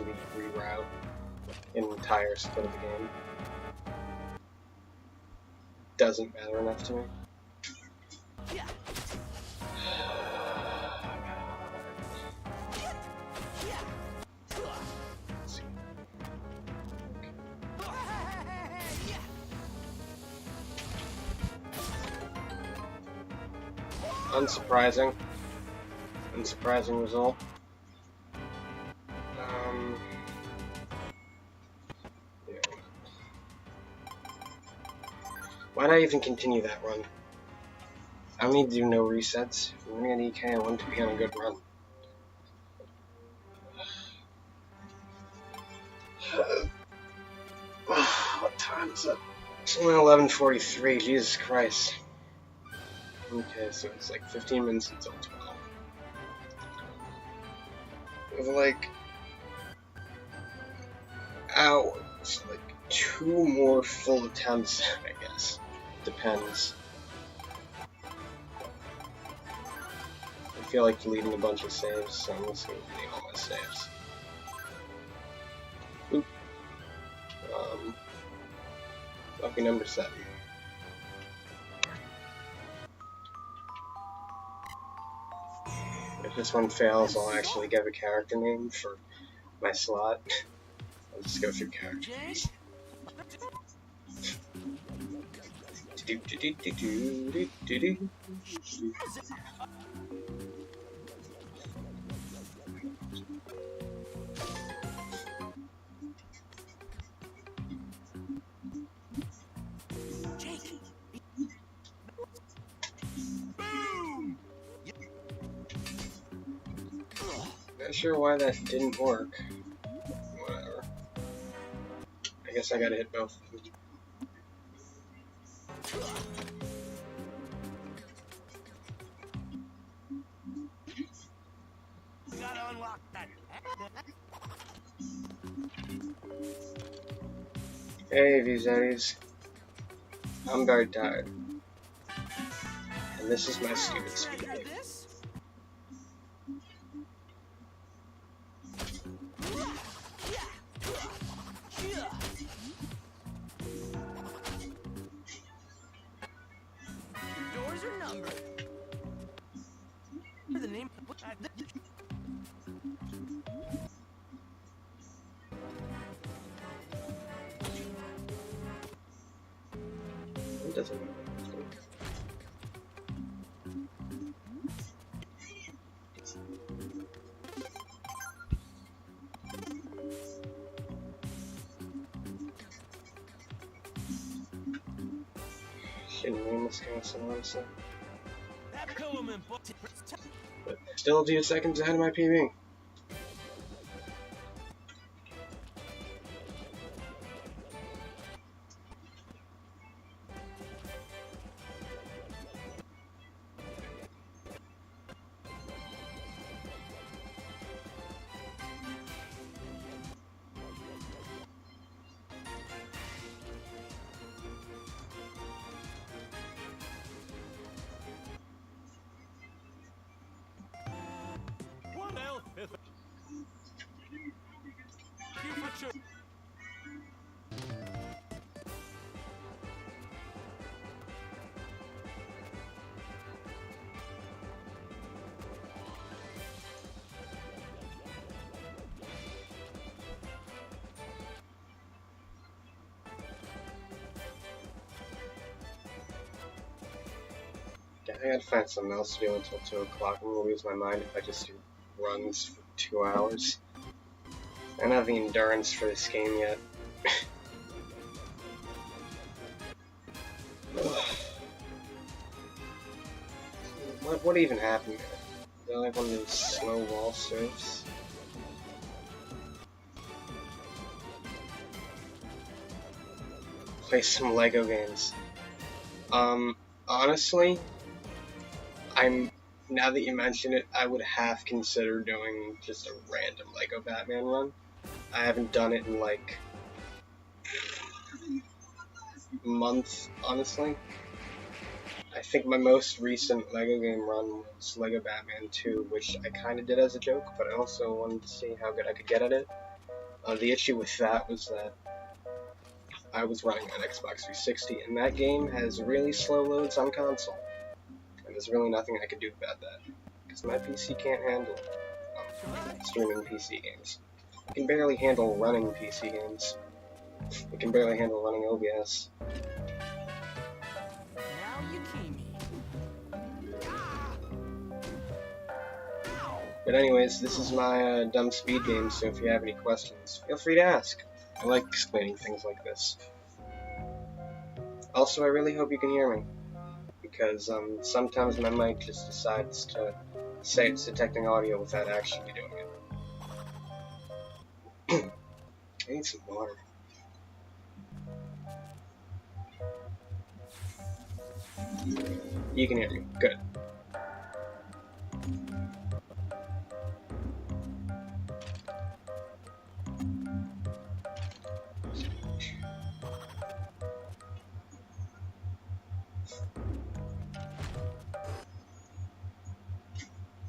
delete, reroute an entire split of the game. Doesn't matter enough to me. Unsurprising result. Yeah. Why'd I even continue that run? I don't need to do no resets. If I'm gonna get EK, I want to be on a good run. What time is it? It's only 11:43. Jesus Christ. Okay, so it's like 15 minutes until 12. With like hours, like 2 more full attempts, I guess. Depends. I feel like deleting a bunch of saves, so I'm just gonna delete all my saves. Oop. Lucky number 7. If this one fails, I'll actually give a character name for my slot. I'll just go through characters. Not sure why that didn't work. Whatever. I guess I gotta hit both of them. Gotta unlock that. Hey, these days. I'm very tired. And this is my stupid speed game. Doors are numbered. The name. It doesn't matter. Shouldn't name this kind of song, honestly. But still 2 seconds ahead of my PB. I gotta find something else to do until 2 o'clock. I'm gonna lose my mind if I just do runs for 2 hours. I don't have the endurance for this game yet. What even happened there? Is that like one of those slow wall surfs? Play some Lego games. Honestly, now that you mention it, I would have considered doing just a random Lego Batman run. I haven't done it in like a month, honestly. I think my most recent Lego game run was Lego Batman 2, which I kind of did as a joke, but I also wanted to see how good I could get at it. The issue with that was that I was running on Xbox 360, and that game has really slow loads on console. And there's really nothing I could do about that, because my PC can't handle streaming PC games. It can barely handle running PC games. It can barely handle running OBS. Now you key me. But anyways, this is my dumb speed game, so if you have any questions, feel free to ask. I like explaining things like this. Also, I really hope you can hear me, because sometimes my mic just decides to say it's detecting audio without actually doing it. I need some water. You can hear me. Good.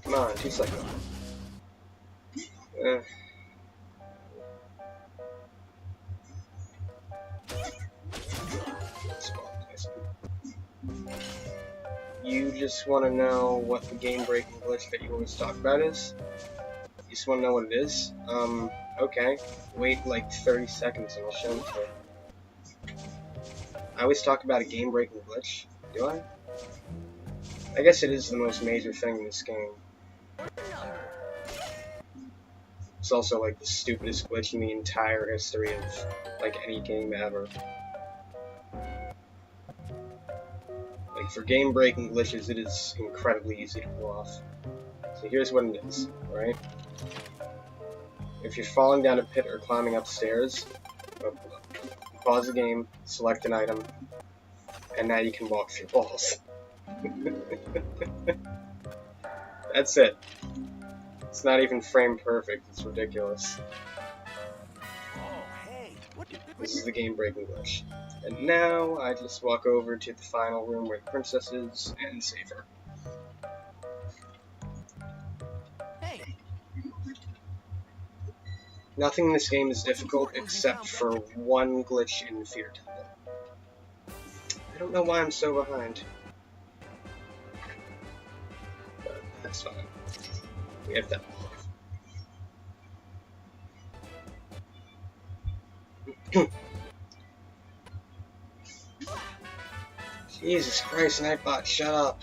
Come on, 2 seconds. You just want to know what the game-breaking glitch that you always talk about is? You just want to know what it is? Okay. Wait like 30 seconds and I'll show it to you. I always talk about a game-breaking glitch, do I? I guess it is the most major thing in this game. It's also like the stupidest glitch in the entire history of like any game ever. Like for game-breaking glitches, it is incredibly easy to pull off. So here's what it is, right? If you're falling down a pit or climbing upstairs, pause the game, select an item, and now you can walk through walls. That's it. It's not even frame perfect, it's ridiculous. This is the game-breaking glitch. And now I just walk over to the final room where the princess is and save her. Hey. Nothing in this game is difficult except for one glitch in the Fear Temple. I don't know why I'm so behind. But that's fine. We have that. Jesus Christ, Nightbot, shut up.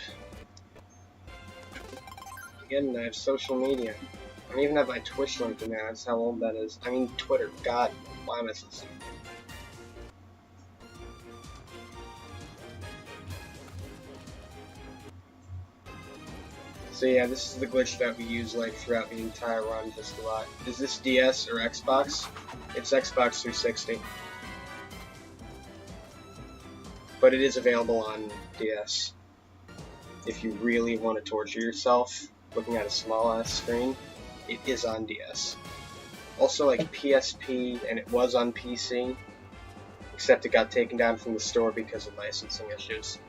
Again, I have social media. I don't even have my Twitch link in there, that's how old that is. I mean Twitter, god, why am I so stupid? So yeah, this is the glitch that we use like throughout the entire run just a lot. Is this DS or Xbox? It's Xbox 360. But it is available on DS. If you really want to torture yourself looking at a small ass screen, it is on DS. Also like PSP, and it was on PC, except it got taken down from the store because of licensing issues.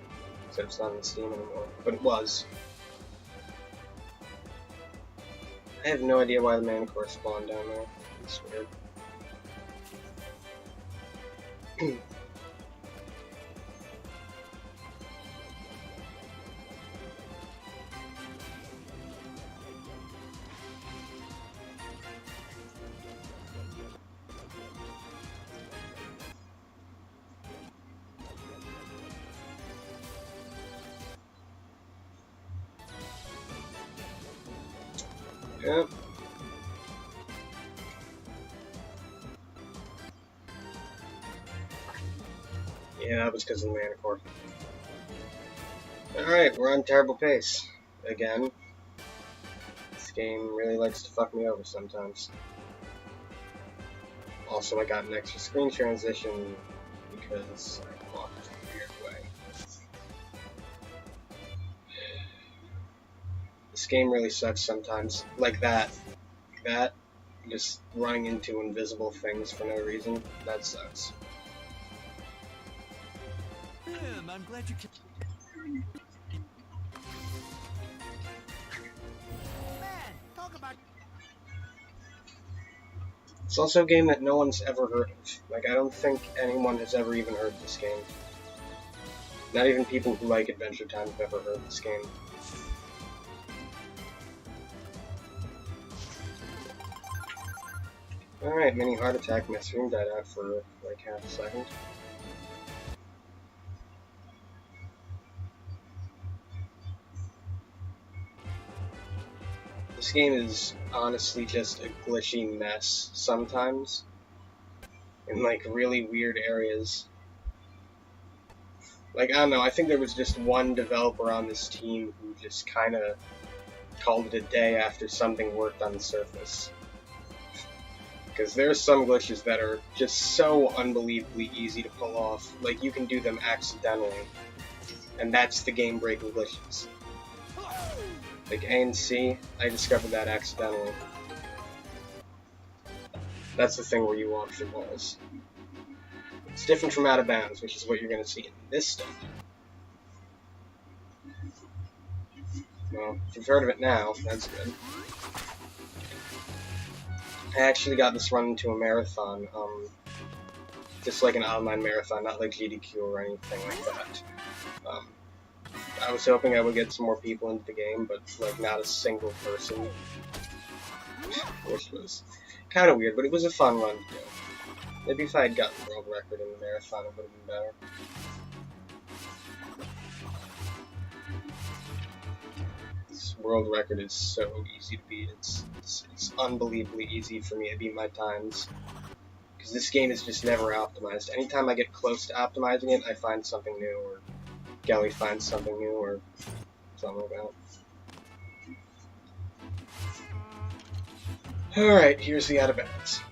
So it's not on Steam anymore, but it was. I have no idea why the Manicore spawned down there. It's weird. Yep. Yeah, that was because of the Manicore. Alright, we're on terrible pace. Again. This game really likes to fuck me over sometimes. Also, I got an extra screen transition because I walked a weird way. This game really sucks sometimes. Like that. That. Just running into invisible things for no reason. That sucks. I'm glad you can. Man, talk about. It's also a game that no one's ever heard of. Like, I don't think anyone has ever even heard of this game. Not even people who like Adventure Time have ever heard of this game. Alright, mini heart attack. My stream died out for like half a second. This game is honestly just a glitchy mess sometimes. In like really weird areas. Like, I don't know, I think there was just one developer on this team who just kinda called it a day after something worked on the surface. Because there's some glitches that are just so unbelievably easy to pull off. Like, you can do them accidentally. And that's the game-breaking glitches. Like A and C, I discovered that accidentally. That's the thing where you walk through walls. It's different from Out of Bounds, which is what you're going to see in this stuff. Well, if you've heard of it now, that's good. I actually got this run into a marathon, just like an online marathon, not like GDQ or anything like that. I was hoping I would get some more people into the game, but like not a single person, which was kind of weird, but it was a fun run to do. Maybe if I had gotten the world record in the marathon, it would have been better. This world record is so easy to beat. It's unbelievably easy for me to beat my times. Because this game is just never optimized. Anytime I get close to optimizing it, I find something new, or Gelly finds something new, or something like that. Alright, here's the Out of Bounds.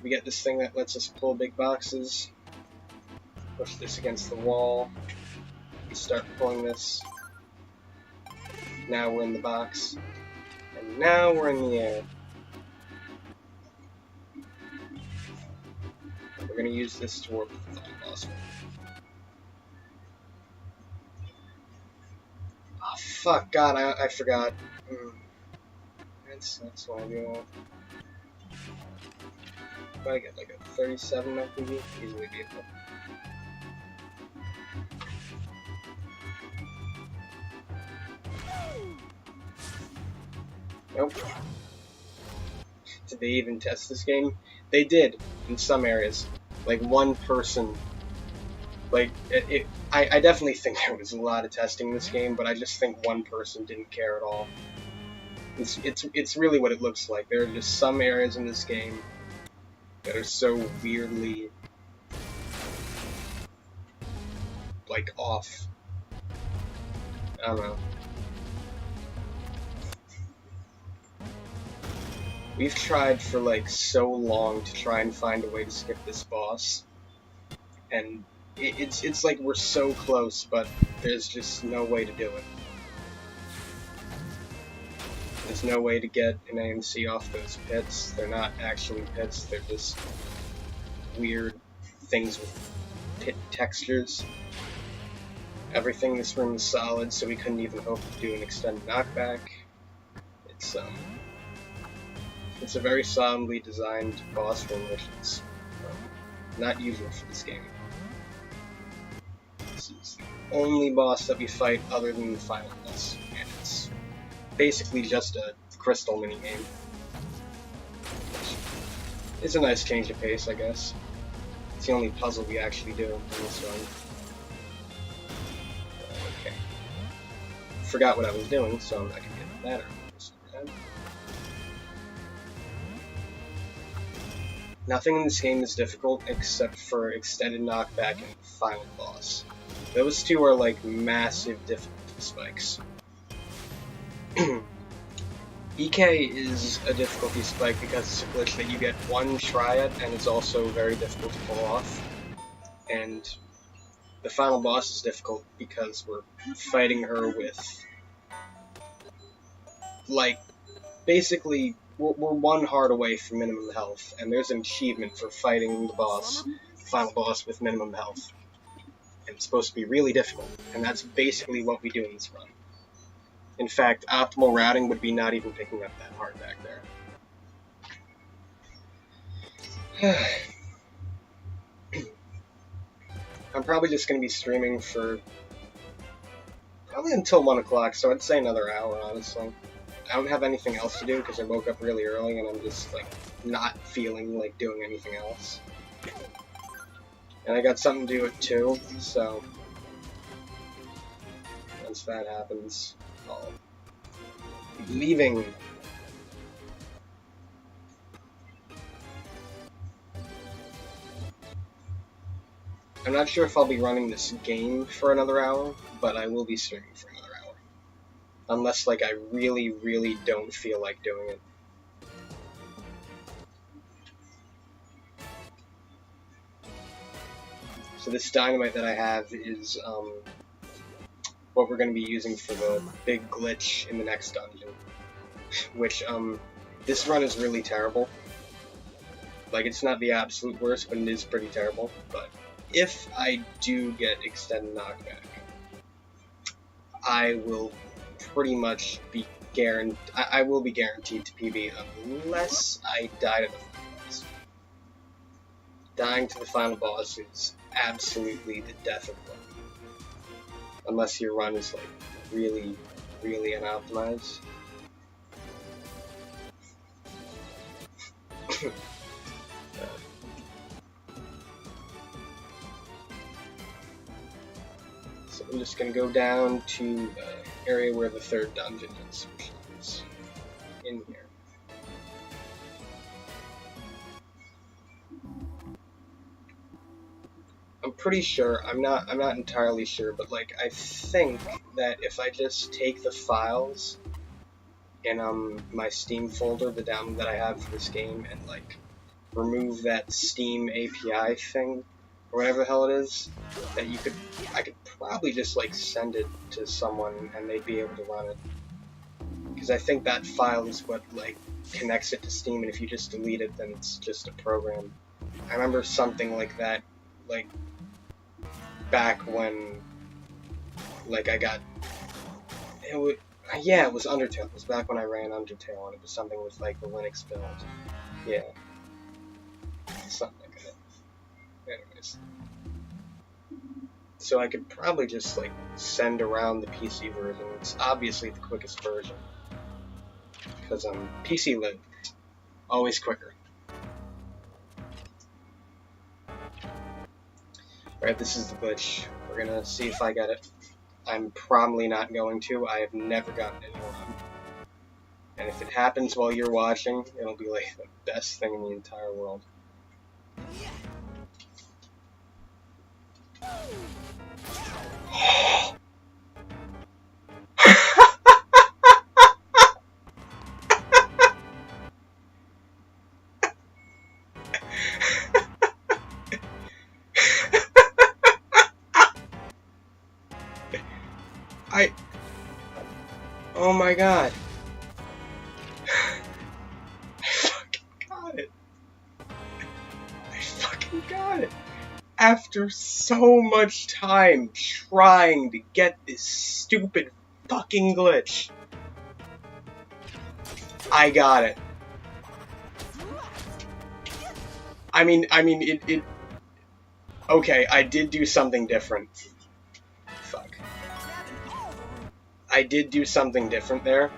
We get this thing that lets us pull big boxes. Push this against the wall. We start pulling this. Now we're in the box. And now we're in the air. We're going to use this to warp the final boss. Oh, fuck, God, I forgot. That's why I do that. If I get like a 37 FPV, easily beatable. Nope. Did they even test this game? They did, in some areas. Like, one person... Like, I definitely think there was a lot of testing in this game, but I just think one person didn't care at all. It's really what it looks like. There are just some areas in this game that are so weirdly, like, off. I don't know. We've tried for, like, so long to try and find a way to skip this boss, and it's like we're so close, but there's just no way to do it. There's no way to get an AMC off those pits. They're not actually pits, they're just weird things with pit textures. Everything in this room is solid, so we couldn't even hope to do an extended knockback. It's a very solidly designed boss room, which is not usual for this game. This is the only boss that we fight other than the final boss, and it's basically just a crystal minigame. It's a nice change of pace, I guess. It's the only puzzle we actually do in this run. Okay. Forgot what I was doing, so I'm not gonna get better. Nothing in this game is difficult except for extended knockback and final boss. Those two are like massive difficulty spikes. EK is a difficulty spike because it's a glitch that you get one try at, and it's also very difficult to pull off. And the final boss is difficult because we're fighting her with, like, basically, we're one heart away from minimum health, and there's an achievement for fighting the boss, the final boss, with minimum health. And it's supposed to be really difficult, and that's basically what we do in this run. In fact, optimal routing would be not even picking up that heart back there. I'm probably just going to be streaming for probably until 1 o'clock, so I'd say another hour, honestly. I don't have anything else to do because I woke up really early and I'm just, like, not feeling like doing anything else. And I got something to do at 2, so once that happens, I'll be leaving. I'm not sure if I'll be running this game for another hour, but I will be streaming for another hour. Unless, like, I really, really don't feel like doing it. So this dynamite that I have is, what we're going to be using for the big glitch in the next dungeon. Which, this run is really terrible. Like, it's not the absolute worst, but it is pretty terrible. But if I do get extended knockback, I will pretty much be guaranteed. I will be guaranteed to PB unless I die to the final boss. Dying to the final boss is absolutely the death of one. Unless your run is like really, really unoptimized. So I'm just gonna go down to the area where the third dungeon is, which is in here. I'm pretty sure, I'm not entirely sure, but like I think that if I just take the files in my Steam folder, the download that I have for this game, and like remove that Steam API thing, or whatever the hell it is, that I could probably just like send it to someone and they'd be able to run it. Because I think that file is what like connects it to Steam, and if you just delete it, then it's just a program. I remember something like that, like back when, like it was Undertale. It was back when I ran Undertale, and it was something with like the Linux build. Yeah. Something like that. Anyways. So I could probably just like send around the PC version. It's obviously the quickest version. Because PC load, always quicker. Alright, this is the glitch. We're gonna see if I get it. I'm probably not going to. I have never gotten it in one. And if it happens while you're watching, it'll be like the best thing in the entire world. Oh my god. I fucking got it. I fucking got it. After so much time trying to get this stupid fucking glitch, I got it. I mean, it okay, I did do something different. Fuck. I did do something different there.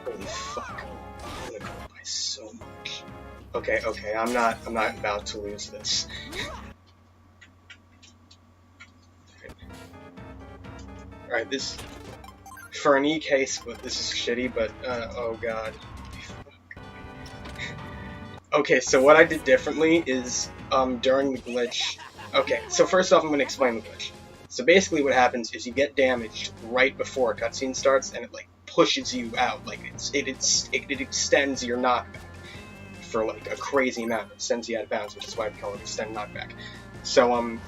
Holy fuck. I'm gonna go by so much. Okay, I'm not about to lose this. Alright, this for an EK split, this is shitty, but oh god. Okay, so what I did differently is, during the glitch... Okay, so first off I'm going to explain the glitch. So basically what happens is you get damaged right before a cutscene starts, and it, like, pushes you out. Like, it extends your knockback for, like, a crazy amount. It sends you out of bounds, which is why we call it extend knockback. So,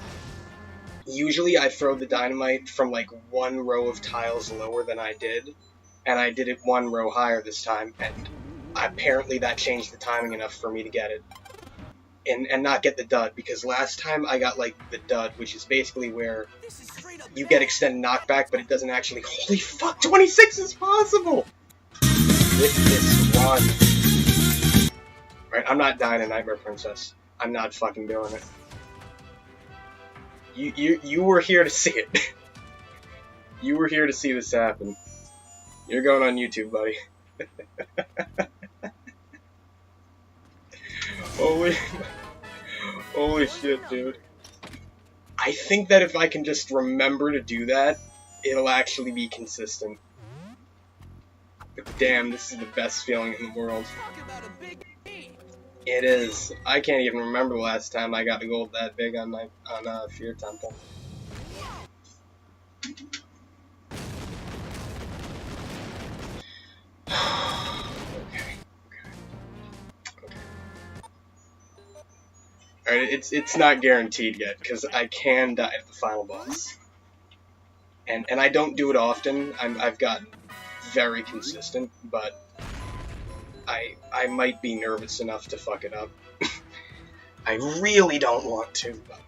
usually I throw the dynamite from, like, one row of tiles lower than I did, and I did it one row higher this time, and apparently that changed the timing enough for me to get it. And not get the dud, because last time I got, like, the dud, which is basically where you get extended knockback, but it doesn't actually. Holy fuck, 26 is possible with this run. Right, I'm not dying a Nightmare Princess. I'm not fucking doing it. You were here to see it. You were here to see this happen. You're going on YouTube, buddy. Holy shit, dude. I think that if I can just remember to do that, it'll actually be consistent. But damn, this is the best feeling in the world. Talk about a big game. It is. I can't even remember the last time I got a gold that big on Fear Temple. Alright, it's not guaranteed yet, because I can die at the final boss. And I don't do it often. I've gotten very consistent, but I might be nervous enough to fuck it up. I really don't want to, but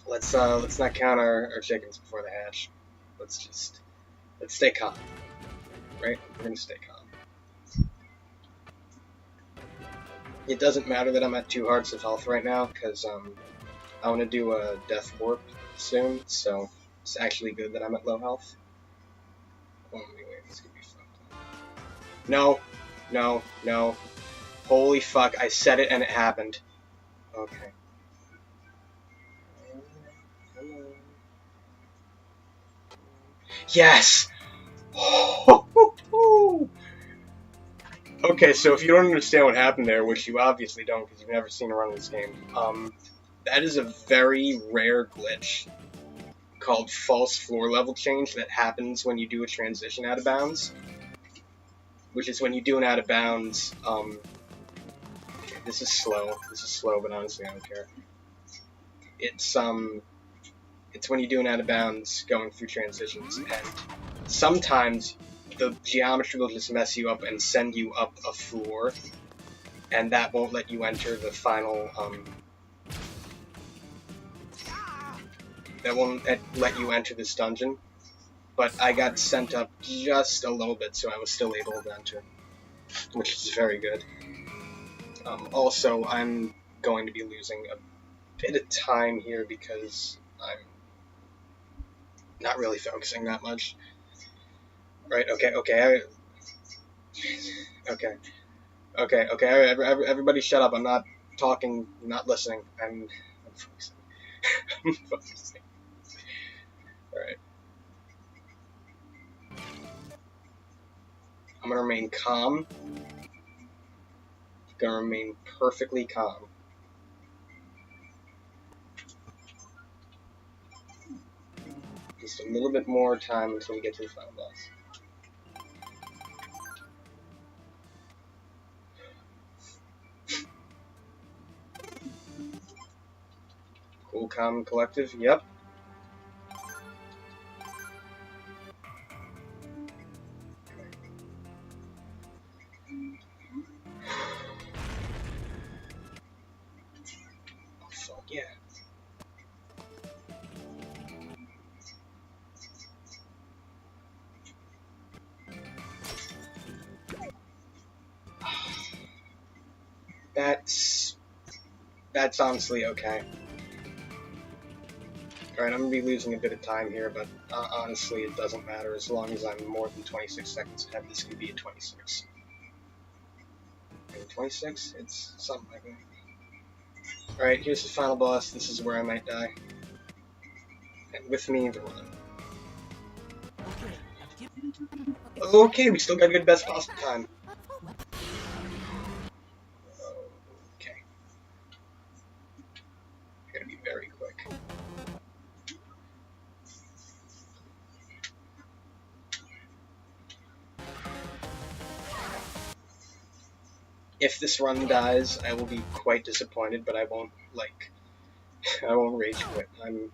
let's not count our chickens before they hatch. Let's stay calm. Right? We're gonna stay calm. It doesn't matter that I'm at 2 hearts of health right now, because I want to do a Death Warp soon, so it's actually good that I'm at low health. Oh, wait, this could be fucked up. No, no, no. Holy fuck, I said it and it happened. Okay. Yes! Okay, so if you don't understand what happened there, which you obviously don't because you've never seen a run of this game, that is a very rare glitch called false floor level change that happens when you do a transition out of bounds. Which is when you do an out of bounds, this is slow, but honestly I don't care. It's when you do an out of bounds going through transitions, and sometimes the geometry will just mess you up and send you up a floor, and that won't let you enter the final, that won't let you enter this dungeon. But I got sent up just a little bit, so I was still able to enter, which is very good. Also, I'm going to be losing a bit of time here because I'm not really focusing that much. Right, okay, everybody shut up, I'm not talking, I'm not listening, I'm focusing. I'm focusing. Alright. I'm gonna remain calm. Gonna remain perfectly calm. Just a little bit more time until we get to the final boss. Cool, calm, and collective. Yep. Oh, fuck yeah. That's honestly okay. Alright, I'm going to be losing a bit of time here, but honestly it doesn't matter as long as I'm more than 26 seconds ahead. This could be a 26. Maybe 26? It's something like that. Alright, here's the final boss. This is where I might die. And with me, the run. Okay, we still got a good best possible time. Okay. Gotta be very quick. If this run dies, I will be quite disappointed, but I won't, like, I won't rage quit. I'm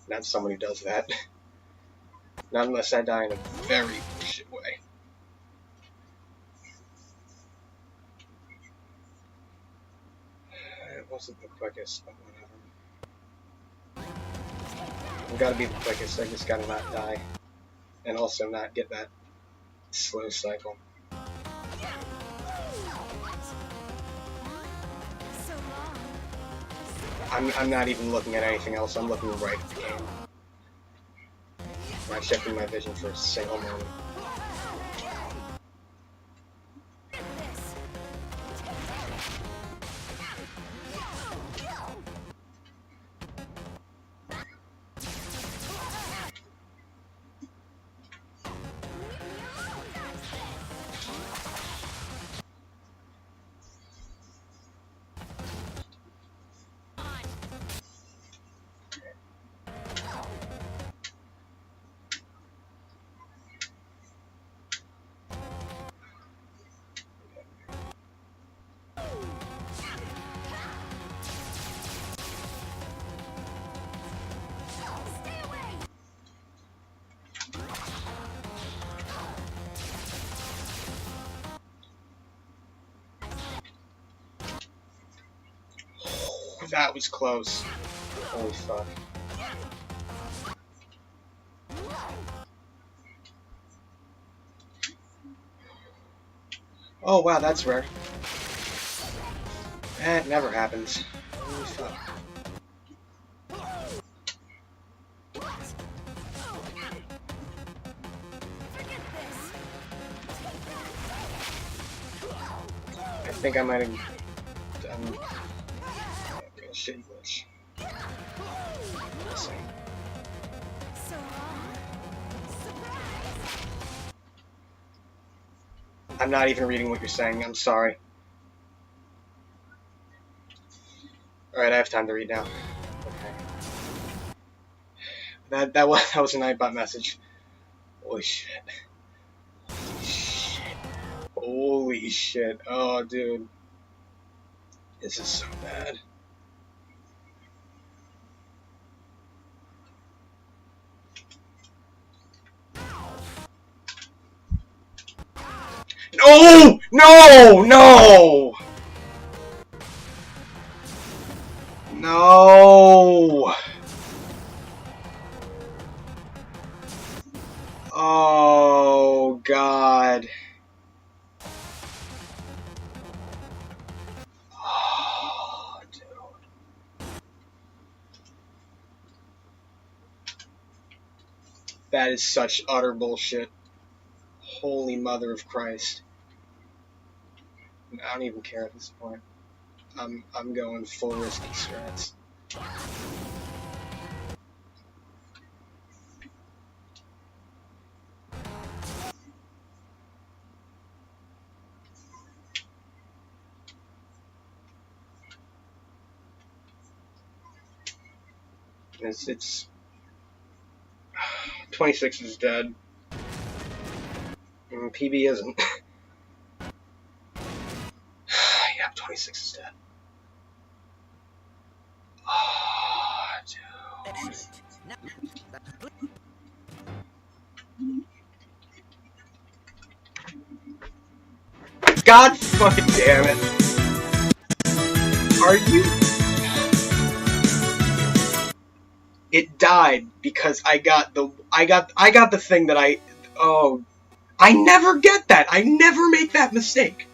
not someone who does that. Not unless I die in a very bullshit way. It wasn't the quickest, but whatever. I've got to be the quickest. I just gotta not die. And also not get that slow cycle. I'm not even looking at anything else. I'm looking right at the game. I'm not shifting my vision for a single moment. That was close. Holy fuck. Oh wow, that's rare. That never happens. Holy fuck. I think I might have done a shitty glitch. I'm not even reading what you're saying. I'm sorry. Alright, I have time to read now. Okay. That was a Nightbot message. Holy shit. Holy shit. Holy shit. Oh, dude. This is so bad. No! No! No! No! Oh, God. Oh, dude. That is such utter bullshit. Holy mother of Christ. I don't even care at this point. I'm going full risky strats. It's 26 is dead. PB isn't. Yep, 26 is dead. Oh, dude. God fucking damn it. Are you? It died because I got the thing that I never get that. I never make that mistake.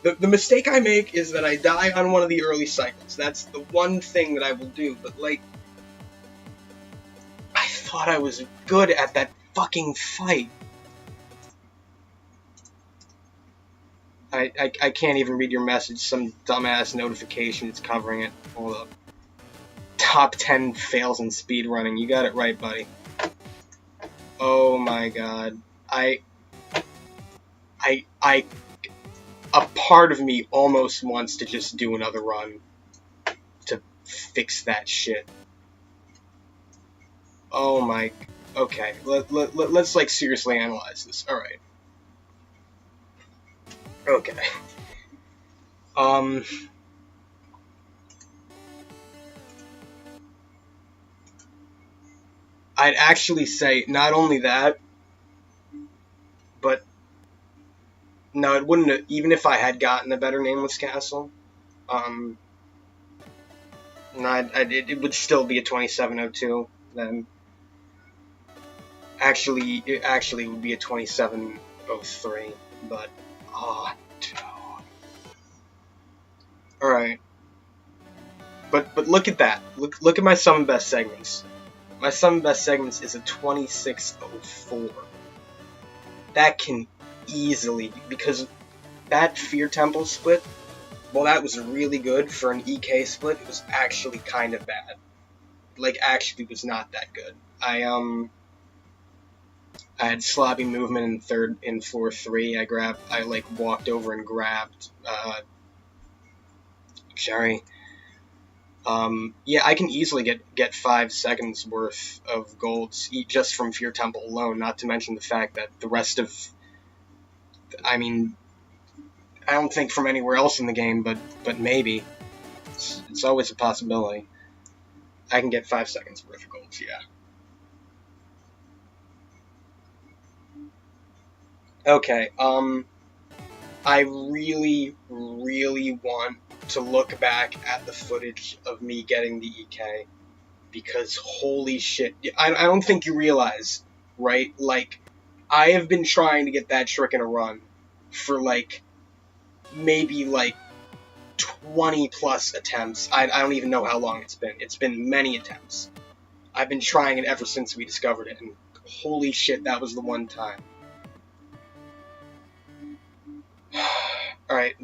The mistake I make is that I die on one of the early cycles. That's the one thing that I will do, but like I thought I was good at that fucking fight. I can't even read your message. Some dumbass notification is covering it. Hold up. Top 10 fails in speedrunning. You got it right, buddy. Oh my god. A part of me almost wants to just do another run to fix that shit. Oh my... Okay, let's like seriously analyze this. Alright. Okay. I'd actually say not only that, but no, it wouldn't have, even if I had gotten a better Nameless Castle, no, it would still be a 2702. then actually, it would be a 27:03, but, oh, dude. Alright. But look at that. Look at my sum and best segments. My sum and best segments is a 26:04. That can easily, because that Fear Temple split, well, that was really good for an EK split. It was actually kind of bad. Like, actually was not that good. I had sloppy movement in floor 3. I like walked over and grabbed Jerry. Yeah, I can easily get 5 seconds worth of golds just from Fear Temple alone, not to mention the fact that the rest of, I mean, I don't think from anywhere else in the game, but maybe. It's always a possibility. I can get 5 seconds worth of golds, yeah. Okay, I really, really want to look back at the footage of me getting the EK, because holy shit, I don't think you realize, right? Like, I have been trying to get that trick in a run for, like, maybe, like, 20 plus attempts. I don't even know how long it's been. It's been many attempts. I've been trying it ever since we discovered it, and holy shit, that was the one time. Alright,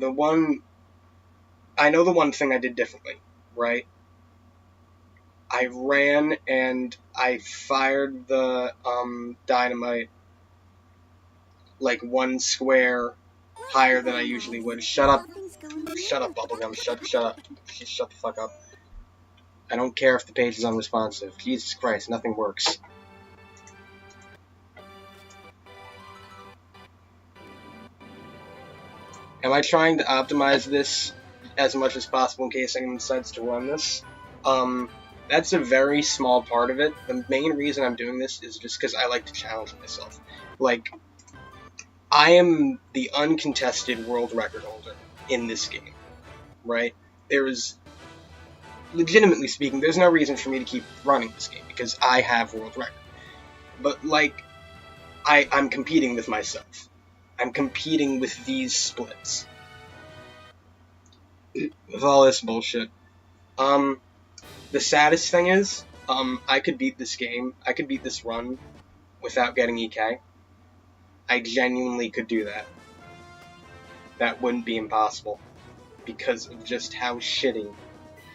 I know the one thing I did differently, right? I ran and I fired the dynamite like 1 square higher than I usually would. Shut up, Bubblegum, shut up, shut the fuck up. I don't care if the page is unresponsive. Jesus Christ, nothing works. Am I trying to optimize this as much as possible in case anyone decides to run this? That's a very small part of it. The main reason I'm doing this is just because I like to challenge myself. Like, I am the uncontested world record holder in this game, right? There is, legitimately speaking, there's no reason for me to keep running this game because I have world record. But, like, I'm competing with myself. I'm competing with these splits. With all this bullshit. The saddest thing is, I could beat this game, I could beat this run without getting EK. I genuinely could do that. That wouldn't be impossible. Because of just how shitty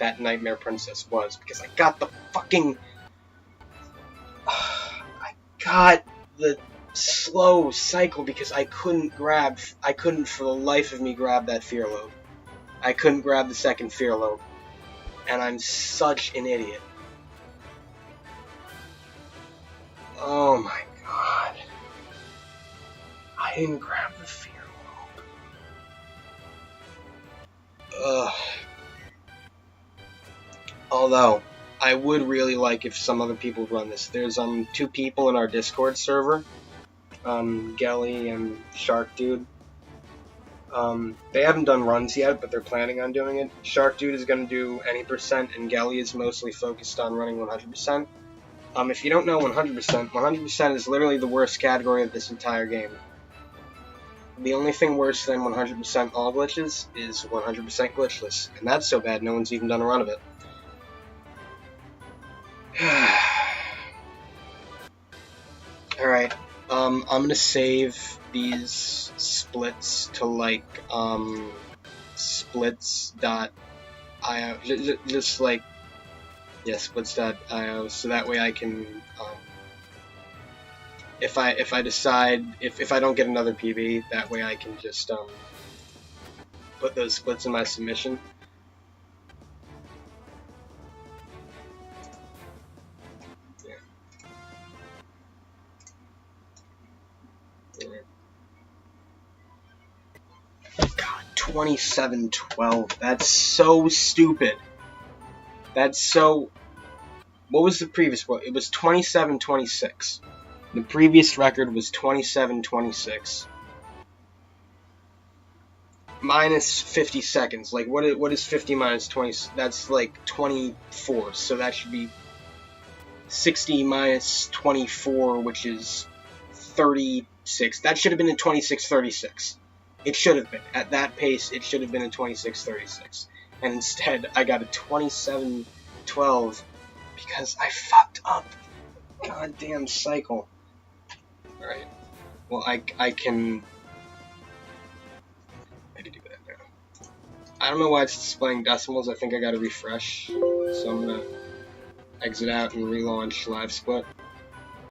that Nightmare Princess was. Because I got the fucking... I got the slow cycle because I couldn't for the life of me grab that Fear Lobe. I couldn't grab the second Fear Lobe. And I'm such an idiot. Oh my god. I didn't grab the Fear Lobe. Ugh. Although, I would really like if some other people would run this. There's 2 people in our Discord server. Gelly and Shark Dude. They haven't done runs yet, but they're planning on doing it. Shark Dude is going to do any percent, and Gelly is mostly focused on running 100%. If you don't know 100%, 100% is literally the worst category of this entire game. The only thing worse than 100% all glitches is 100% glitchless, and that's so bad no one's even done a run of it. Alright, I'm gonna save these splits to, like, splits.io, just like, yeah, splits.io, so that way I can, if I decide, if I don't get another PB, that way I can just, put those splits in my submission. God, 27:12. That's so stupid. That's so... What was the previous one? It was 27:26. The previous record was 27:26. Minus 50 seconds. Like, what is 50 minus 20? That's like 24, so that should be 60 minus 24, which is 36. That should have been in 26:36. It should have been. At that pace, it should have been in 26:36. And instead, I got a 27:12 because I fucked up. Goddamn cycle. Alright. Well, I can do that now. I don't know why it's displaying decimals. I think I gotta refresh. So I'm gonna exit out and relaunch live split.